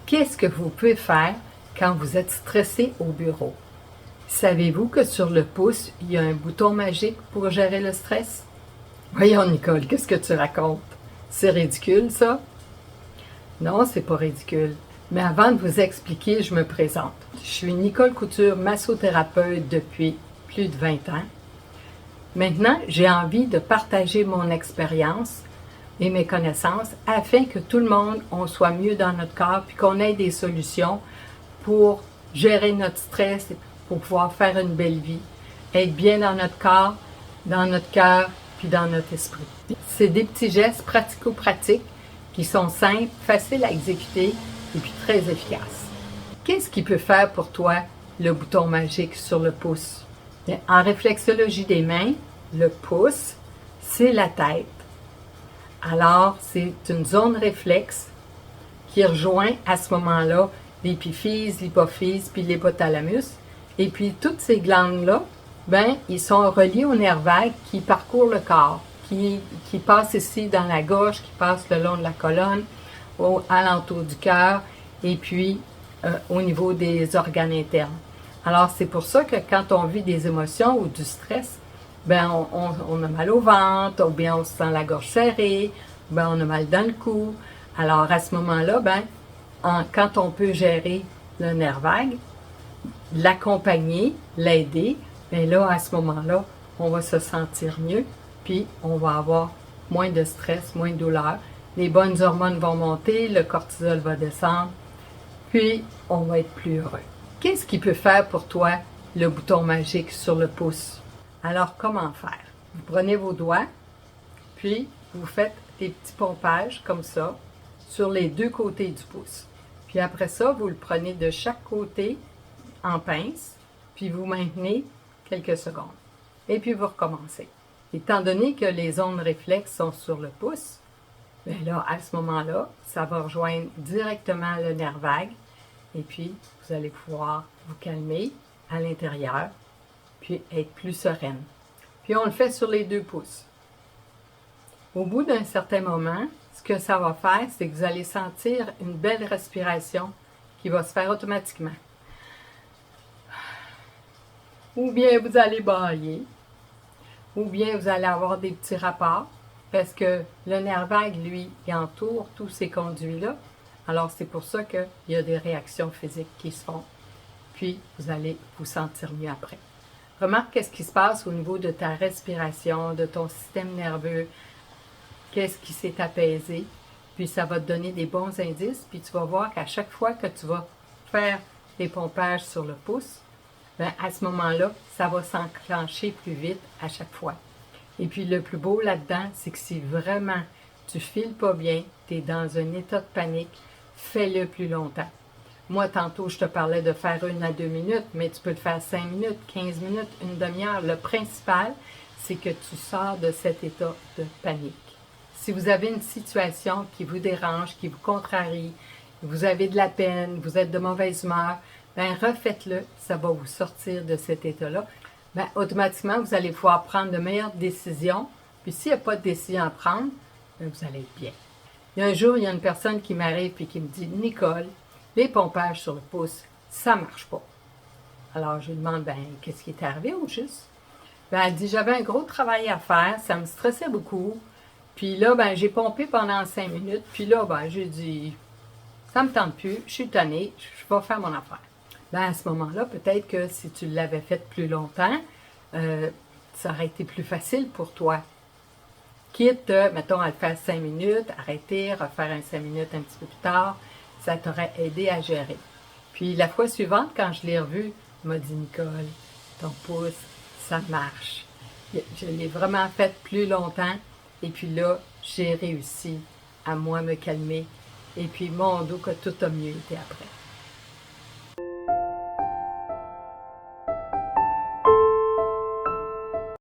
Qu'est-ce que vous pouvez faire quand vous êtes stressé au bureau? Savez-vous que sur le pouce, il y a un bouton magique pour gérer le stress? Voyons, Nicole, qu'est-ce que tu racontes? C'est ridicule, ça? Non, c'est pas ridicule. Mais avant de vous expliquer, je me présente. Je suis Nicole Couture, massothérapeute depuis plus de 20 ans. Maintenant, j'ai envie de partager mon expérience et mes connaissances afin que tout le monde, on soit mieux dans notre corps puis qu'on ait des solutions pour gérer notre stress, pour pouvoir faire une belle vie, être bien dans notre corps, dans notre cœur puis dans notre esprit. C'est des petits gestes pratico-pratiques qui sont simples, faciles à exécuter et puis très efficaces. Qu'est-ce qui peut faire pour toi le bouton magique sur le pouce? Bien, en réflexologie des mains, le pouce, c'est la tête. Alors, c'est une zone réflexe qui rejoint à ce moment-là l'épiphyse, l'hypophyse puis l'hypothalamus. Et puis, toutes ces glandes-là, ben, ils sont reliés au nerf vague qui parcourt le corps, qui passe ici dans la gorge, qui passe le long de la colonne, alentour du cœur et puis au niveau des organes internes. Alors, c'est pour ça que quand on vit des émotions ou du stress, ben on a mal au ventre, ou bien on se sent la gorge serrée, ben on a mal dans le cou. Alors, à ce moment-là, ben, quand on peut gérer le nerf vague, l'accompagner, l'aider, bien là, à ce moment-là, on va se sentir mieux, puis on va avoir moins de stress, moins de douleur. Les bonnes hormones vont monter, le cortisol va descendre, puis on va être plus heureux. Qu'est-ce qui peut faire pour toi le bouton magique sur le pouce? Alors, comment faire? Vous prenez vos doigts, puis vous faites des petits pompages comme ça sur les deux côtés du pouce. Puis après ça, vous le prenez de chaque côté en pince, puis vous maintenez quelques secondes. Et puis vous recommencez. Étant donné que les zones réflexes sont sur le pouce, bien là, à ce moment-là, ça va rejoindre directement le nerf vague, et puis vous allez pouvoir vous calmer à l'intérieur, puis être plus sereine. Puis on le fait sur les deux pouces. Au bout d'un certain moment, ce que ça va faire, c'est que vous allez sentir une belle respiration qui va se faire automatiquement. Ou bien vous allez bâiller, ou bien vous allez avoir des petits rapports, parce que le nerf vague, lui, il entoure tous ces conduits-là. Alors c'est pour ça qu'il y a des réactions physiques qui se font. Puis vous allez vous sentir mieux après. Remarque qu'est-ce qui se passe au niveau de ta respiration, de ton système nerveux, qu'est-ce qui s'est apaisé, puis ça va te donner des bons indices, puis tu vas voir qu'à chaque fois que tu vas faire des pompages sur le pouce, bien, à ce moment-là, ça va s'enclencher plus vite à chaque fois. Et puis le plus beau là-dedans, c'est que si vraiment tu files pas bien, tu es dans un état de panique, fais-le plus longtemps. Moi, tantôt, je te parlais de faire 1 à 2 minutes, mais tu peux le faire 5 minutes, 15 minutes, une demi-heure. Le principal, c'est que tu sors de cet état de panique. Si vous avez une situation qui vous dérange, qui vous contrarie, vous avez de la peine, vous êtes de mauvaise humeur, bien, refaites-le, ça va vous sortir de cet état-là. Bien, automatiquement, vous allez pouvoir prendre de meilleures décisions. Puis s'il n'y a pas de décision à prendre, bien, vous allez être bien. Il y a un jour, il y a une personne qui m'arrive et qui me dit « Nicole, les pompages sur le pouce, ça ne marche pas. » Alors, je lui demande « Ben, qu'est-ce qui est arrivé au juste? » Ben, elle dit « J'avais un gros travail à faire, ça me stressait beaucoup. Puis là, ben, j'ai pompé pendant 5 minutes. Puis là, ben, j'ai dit « Ça ne me tente plus, je suis tannée, je vais faire mon affaire. » Ben, à ce moment-là, peut-être que si tu l'avais fait plus longtemps, ça aurait été plus facile pour toi. Quitte, mettons, à le faire 5 minutes, arrêter, refaire un 5 minutes un petit peu plus tard, ça t'aurait aidé à gérer. Puis la fois suivante, quand je l'ai revu, il m'a dit « Nicole, ton pouce, ça marche. » Je l'ai vraiment fait plus longtemps et puis là, j'ai réussi à moi me calmer et puis mon dos que tout a mieux été après.